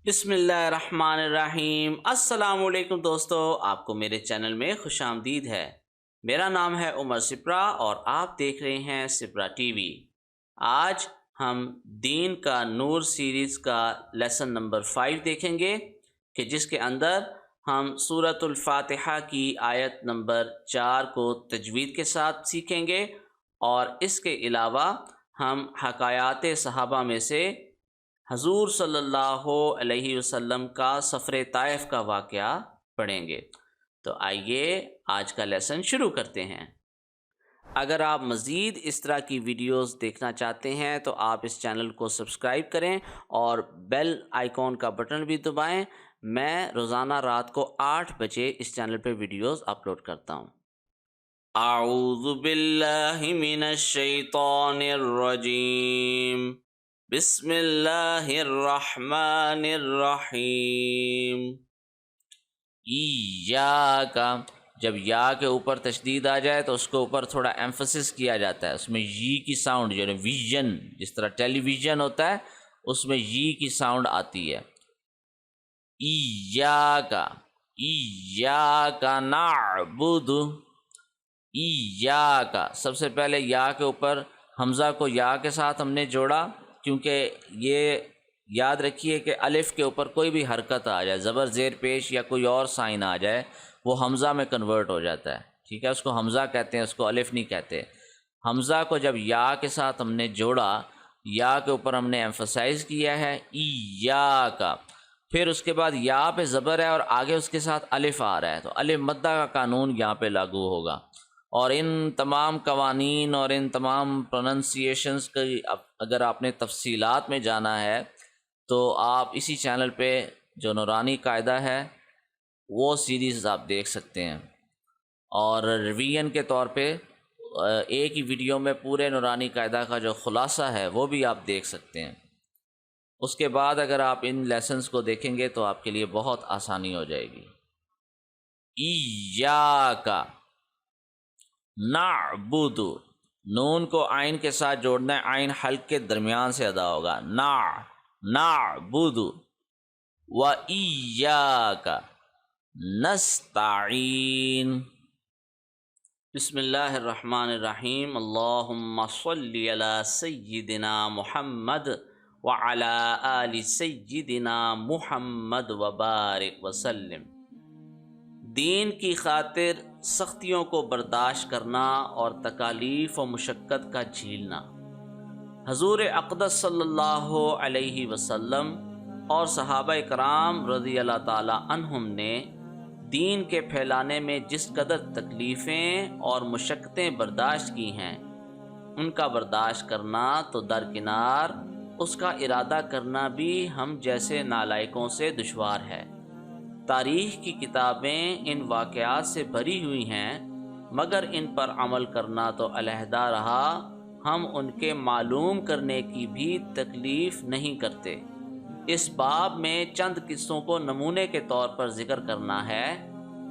بسم اللہ الرحمن الرحیم۔ السلام علیکم دوستو، آپ کو میرے چینل میں خوش آمدید ہے۔ میرا نام ہے عمر سپرا اور آپ دیکھ رہے ہیں سپرا ٹی وی۔ آج ہم دین کا نور سیریز کا لیسن نمبر 5 دیکھیں گے کہ جس کے اندر ہم سورۃ الفاتحہ کی آیت نمبر 4 کو تجوید کے ساتھ سیکھیں گے، اور اس کے علاوہ ہم حکایات صحابہ میں سے حضور صلی اللہ علیہ وسلم کا سفر طائف کا واقعہ پڑھیں گے۔ تو آئیے آج کا لیسن شروع کرتے ہیں۔ اگر آپ مزید اس طرح کی ویڈیوز دیکھنا چاہتے ہیں تو آپ اس چینل کو سبسکرائب کریں اور بیل آئیکن کا بٹن بھی دبائیں۔ میں روزانہ رات کو 8 بجے اس چینل پہ ویڈیوز اپلوڈ کرتا ہوں۔ اعوذ باللہ من الشیطان الرجیم، بسم اللہ الرحمن الرحیم۔ ایاکا، جب یا کے اوپر تشدید آ جائے تو اس کے اوپر تھوڑا ایمفسس کیا جاتا ہے، اس میں یی کی ساؤنڈ جو ہے ویژن، جس طرح ٹیلی ویژن ہوتا ہے اس میں یی کی ساؤنڈ آتی ہے۔ ایاکا، ایاکا نعبد، ایاکا، سب سے پہلے یا کے اوپر حمزہ کو یا کے ساتھ ہم نے جوڑا، کیونکہ یہ یاد رکھیے کہ الف کے اوپر کوئی بھی حرکت آ جائے، زبر زیر پیش یا کوئی اور سائن آ جائے، وہ حمزہ میں کنورٹ ہو جاتا ہے، ٹھیک ہے؟ اس کو حمزہ کہتے ہیں، اس کو الف نہیں کہتے۔ حمزہ کو جب یا کے ساتھ ہم نے جوڑا، یا کے اوپر ہم نے ایمفسائز کیا ہے ایاکا، پھر اس کے بعد یا پہ زبر ہے اور آگے اس کے ساتھ الف آ رہا ہے، تو الف مدہ کا قانون یہاں پہ لاگو ہوگا۔ اور ان تمام قوانین اور ان تمام پروننسیشنز کی اگر آپ نے تفصیلات میں جانا ہے تو آپ اسی چینل پہ جو نورانی قاعدہ ہے وہ سیریز آپ دیکھ سکتے ہیں، اور ریویژن کے طور پہ ایک ہی ویڈیو میں پورے نورانی قاعدہ کا جو خلاصہ ہے وہ بھی آپ دیکھ سکتے ہیں۔ اس کے بعد اگر آپ ان لیسنز کو دیکھیں گے تو آپ کے لیے بہت آسانی ہو جائے گی۔ ایاکا نعبد، نون کو عین کے ساتھ جوڑنا ہے، عین حلق کے درمیان سے ادا ہوگا، نعبد، و ایاک نستعین۔ بسم اللہ الرحمن الرحیم، اللہم صلی علی سیدنا محمد وعلی آل سیدنا محمد وبارک وسلم۔ دین کی خاطر سختیوں کو برداشت کرنا اور تکالیف و مشقت کا جھیلنا۔ حضور اقدس صلی اللہ علیہ وسلم اور صحابہ کرام رضی اللہ تعالی عنہم نے دین کے پھیلانے میں جس قدر تکلیفیں اور مشقتیں برداشت کی ہیں، ان کا برداشت کرنا تو درکنار، اس کا ارادہ کرنا بھی ہم جیسے نالائقوں سے دشوار ہے۔ تاریخ کی کتابیں ان واقعات سے بھری ہوئی ہیں، مگر ان پر عمل کرنا تو علیحدہ رہا، ہم ان کے معلوم کرنے کی بھی تکلیف نہیں کرتے۔ اس باب میں چند قصوں کو نمونے کے طور پر ذکر کرنا ہے۔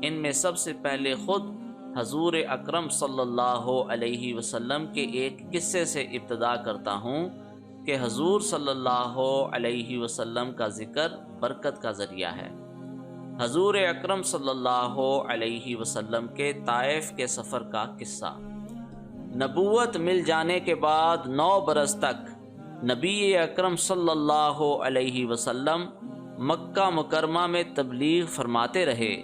ان میں سب سے پہلے خود حضور اکرم صلی اللہ علیہ وسلم کے ایک قصے سے ابتدا کرتا ہوں کہ حضور صلی اللہ علیہ وسلم کا ذکر برکت کا ذریعہ ہے۔ حضور اکرم صلی اللہ علیہ وسلم کے طائف کے سفر کا قصہ۔ نبوت مل جانے کے بعد 9 برس تک نبی اکرم صلی اللہ علیہ وسلم مکہ مکرمہ میں تبلیغ فرماتے رہے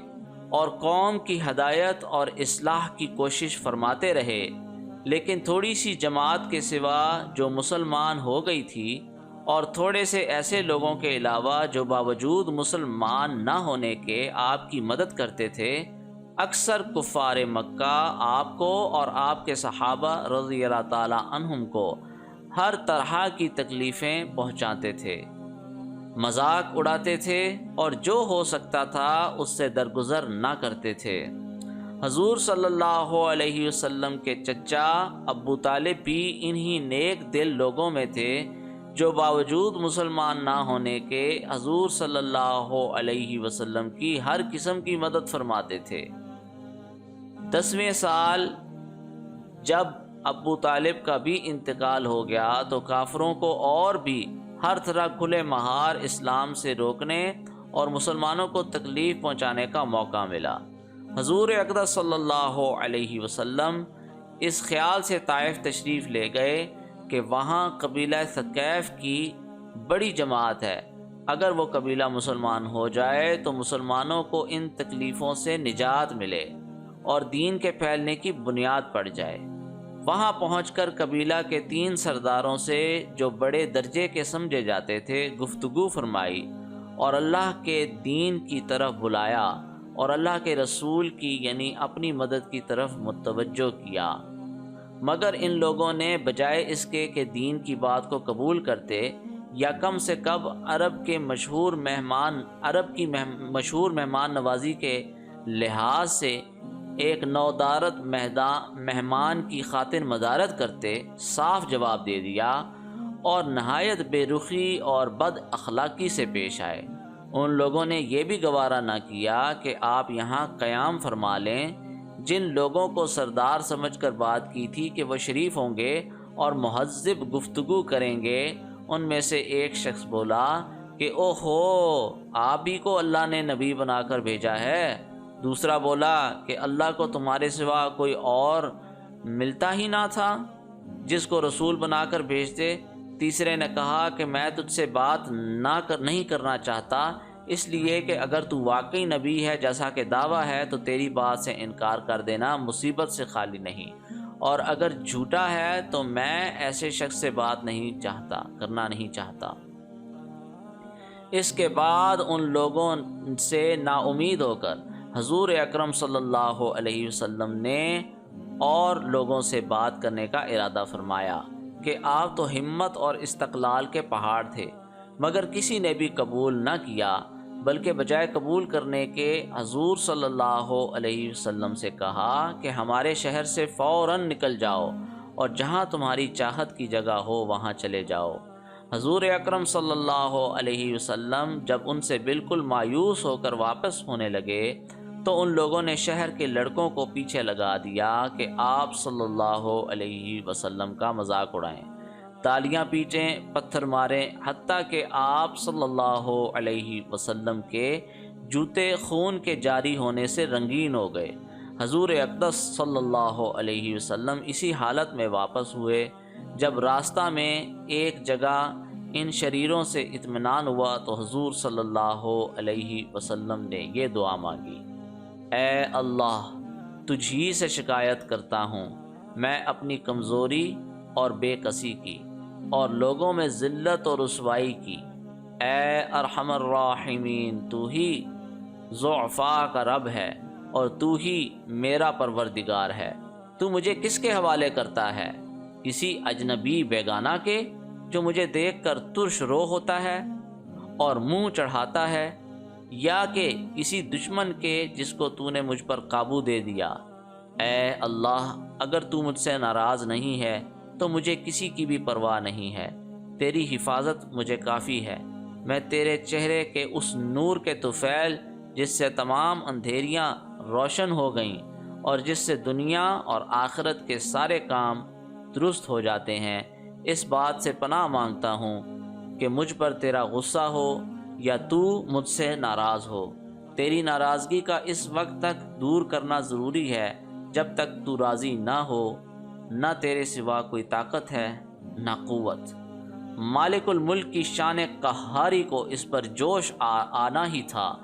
اور قوم کی ہدایت اور اصلاح کی کوشش فرماتے رہے، لیکن تھوڑی سی جماعت کے سوا جو مسلمان ہو گئی تھی، اور تھوڑے سے ایسے لوگوں کے علاوہ جو باوجود مسلمان نہ ہونے کے آپ کی مدد کرتے تھے، اکثر کفار مکہ آپ کو اور آپ کے صحابہ رضی اللہ تعالی عنہم کو ہر طرح کی تکلیفیں پہنچاتے تھے، مذاق اڑاتے تھے، اور جو ہو سکتا تھا اس سے درگزر نہ کرتے تھے۔ حضور صلی اللہ علیہ وسلم کے چچا ابو طالب بھی انہی نیک دل لوگوں میں تھے جو باوجود مسلمان نہ ہونے کے حضور صلی اللہ علیہ وسلم کی ہر قسم کی مدد فرماتے تھے۔ 10ویں سال جب ابو طالب کا بھی انتقال ہو گیا تو کافروں کو اور بھی ہر طرح کھلے مہار اسلام سے روکنے اور مسلمانوں کو تکلیف پہنچانے کا موقع ملا۔ حضور اقدس صلی اللہ علیہ وسلم اس خیال سے طائف تشریف لے گئے کہ وہاں قبیلہ ثقیف کی بڑی جماعت ہے، اگر وہ قبیلہ مسلمان ہو جائے تو مسلمانوں کو ان تکلیفوں سے نجات ملے اور دین کے پھیلنے کی بنیاد پڑ جائے۔ وہاں پہنچ کر قبیلہ کے 3 سرداروں سے جو بڑے درجے کے سمجھے جاتے تھے گفتگو فرمائی اور اللہ کے دین کی طرف بلایا اور اللہ کے رسول کی یعنی اپنی مدد کی طرف متوجہ کیا، مگر ان لوگوں نے بجائے اس کے کہ دین کی بات کو قبول کرتے یا کم سے کم عرب کی مشہور مہمان نوازی کے لحاظ سے ایک نودارت مہمان کی خاطر مدارت کرتے، صاف جواب دے دیا اور نہایت بے رخی اور بد اخلاقی سے پیش آئے۔ ان لوگوں نے یہ بھی گوارا نہ کیا کہ آپ یہاں قیام فرما لیں۔ جن لوگوں کو سردار سمجھ کر بات کی تھی کہ وہ شریف ہوں گے اور مہذب گفتگو کریں گے، ان میں سے ایک شخص بولا کہ اوہو، آپ ہی کو اللہ نے نبی بنا کر بھیجا ہے۔ دوسرا بولا کہ اللہ کو تمہارے سوا کوئی اور ملتا ہی نہ تھا جس کو رسول بنا کر بھیجتے۔ تیسرے نے کہا کہ میں تجھ سے بات نہیں کرنا چاہتا، اس لیے کہ اگر تو واقعی نبی ہے جیسا کہ دعویٰ ہے تو تیری بات سے انکار کر دینا مصیبت سے خالی نہیں، اور اگر جھوٹا ہے تو میں ایسے شخص سے بات کرنا نہیں چاہتا۔ اس کے بعد ان لوگوں سے نا امید ہو کر حضور اکرم صلی اللہ علیہ وسلم نے اور لوگوں سے بات کرنے کا ارادہ فرمایا کہ آپ تو ہمت اور استقلال کے پہاڑ تھے، مگر کسی نے بھی قبول نہ کیا، بلکہ بجائے قبول کرنے کے حضور صلی اللہ علیہ وسلم سے کہا کہ ہمارے شہر سے فوراً نکل جاؤ اور جہاں تمہاری چاہت کی جگہ ہو وہاں چلے جاؤ۔ حضور اکرم صلی اللہ علیہ وسلم جب ان سے بالکل مایوس ہو کر واپس ہونے لگے تو ان لوگوں نے شہر کے لڑکوں کو پیچھے لگا دیا کہ آپ صلی اللہ علیہ وسلم کا مذاق اڑائیں، تالیاں پیٹیں، پتھر ماریں، حتیٰ کہ آپ صلی اللہ علیہ وسلم کے جوتے خون کے جاری ہونے سے رنگین ہو گئے۔ حضور اقدس صلی اللہ علیہ وسلم اسی حالت میں واپس ہوئے۔ جب راستہ میں ایک جگہ ان شریروں سے اطمینان ہوا تو حضور صلی اللہ علیہ وسلم نے یہ دعا مانگی: اے اللہ، تجھ ہی سے شکایت کرتا ہوں میں اپنی کمزوری اور بے کسی کی اور لوگوں میں ذلت اور رسوائی کی۔ اے ارحم الراحمین، تو ہی ضعفاء کا رب ہے اور تو ہی میرا پروردگار ہے۔ تو مجھے کس کے حوالے کرتا ہے؟ کسی اجنبی بیگانہ کے جو مجھے دیکھ کر ترش رو ہوتا ہے اور منہ چڑھاتا ہے، یا کہ کسی دشمن کے جس کو تو نے مجھ پر قابو دے دیا؟ اے اللہ، اگر تو مجھ سے ناراض نہیں ہے تو مجھے کسی کی بھی پرواہ نہیں ہے، تیری حفاظت مجھے کافی ہے۔ میں تیرے چہرے کے اس نور کے طفیل جس سے تمام اندھیریاں روشن ہو گئیں اور جس سے دنیا اور آخرت کے سارے کام درست ہو جاتے ہیں، اس بات سے پناہ مانگتا ہوں کہ مجھ پر تیرا غصہ ہو یا تو مجھ سے ناراض ہو۔ تیری ناراضگی کا اس وقت تک دور کرنا ضروری ہے جب تک تو راضی نہ ہو۔ نہ تیرے سوا کوئی طاقت ہے نہ قوت۔ مالک الملک کی شان قہاری کو اس پر جوش آنا ہی تھا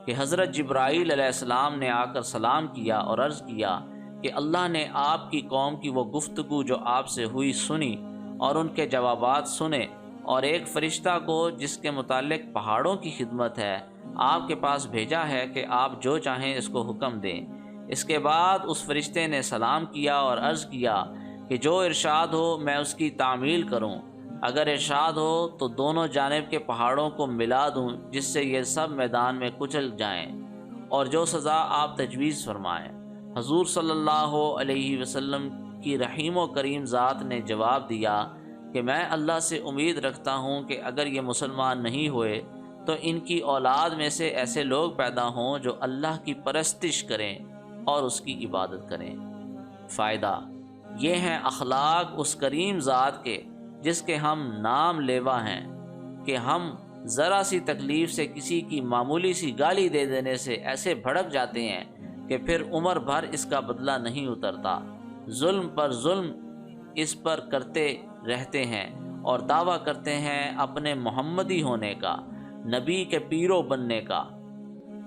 کہ حضرت جبرائیل علیہ السلام نے آ کر سلام کیا اور عرض کیا کہ اللہ نے آپ کی قوم کی وہ گفتگو جو آپ سے ہوئی سنی اور ان کے جوابات سنے، اور ایک فرشتہ کو جس کے متعلق پہاڑوں کی خدمت ہے آپ کے پاس بھیجا ہے کہ آپ جو چاہیں اس کو حکم دیں۔ اس کے بعد اس فرشتے نے سلام کیا اور عرض کیا کہ جو ارشاد ہو میں اس کی تعمیل کروں، اگر ارشاد ہو تو دونوں جانب کے پہاڑوں کو ملا دوں جس سے یہ سب میدان میں کچل جائیں، اور جو سزا آپ تجویز فرمائیں۔ حضور صلی اللہ علیہ وسلم کی رحیم و کریم ذات نے جواب دیا کہ میں اللہ سے امید رکھتا ہوں کہ اگر یہ مسلمان نہیں ہوئے تو ان کی اولاد میں سے ایسے لوگ پیدا ہوں جو اللہ کی پرستش کریں اور اس کی عبادت کریں۔ فائدہ یہ ہیں اخلاق اس کریم ذات کے جس کے ہم نام لیوا ہیں۔ کہ ہم ذرا سی تکلیف سے کسی کی معمولی سی گالی دے دینے سے ایسے بھڑک جاتے ہیں کہ پھر عمر بھر اس کا بدلہ نہیں اترتا۔ ظلم پر ظلم اس پر کرتے رہتے ہیں اور دعویٰ کرتے ہیں اپنے محمدی ہونے کا، نبی کے پیرو بننے کا،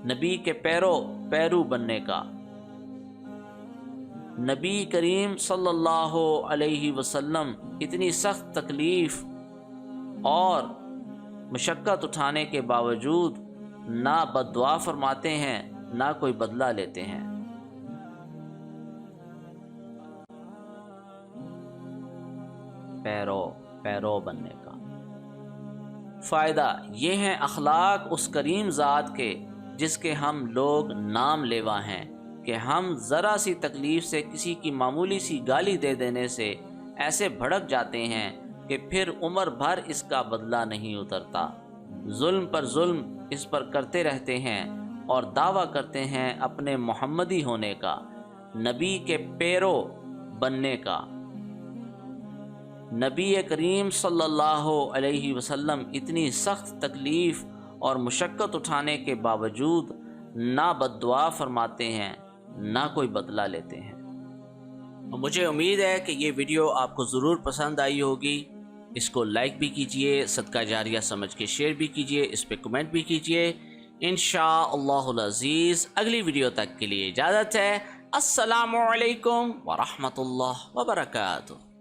نبی کے پیرو بننے کا۔ نبی کریم صلی اللہ علیہ وسلم اتنی سخت تکلیف اور مشقت اٹھانے کے باوجود نہ بد دعا فرماتے ہیں نہ کوئی بدلہ لیتے ہیں۔ پیرو بننے کا فائدہ یہ ہے اخلاق اس کریم ذات کے جس کے ہم لوگ نام لیوا ہیں کہ ہم ذرا سی تکلیف سے کسی کی معمولی سی گالی دے دینے سے ایسے بھڑک جاتے ہیں کہ پھر عمر بھر اس کا بدلہ نہیں اترتا۔ ظلم پر ظلم اس پر کرتے رہتے ہیں اور دعویٰ کرتے ہیں اپنے محمدی ہونے کا، نبی کے پیرو بننے کا۔ نبی کریم صلی اللہ علیہ وسلم اتنی سخت تکلیف اور مشقت اٹھانے کے باوجود نہ بد دعا فرماتے ہیں نہ کوئی بدلہ لیتے ہیں۔ مجھے امید ہے کہ یہ ویڈیو آپ کو ضرور پسند آئی ہوگی۔ اس کو لائک بھی کیجئے، صدقہ جاریہ سمجھ کے شیئر بھی کیجئے، اس پہ کمنٹ بھی کیجئے۔ انشاءاللہ العزیز اگلی ویڈیو تک کے لیے اجازت ہے۔ السلام علیکم ورحمۃ اللہ وبرکاتہ۔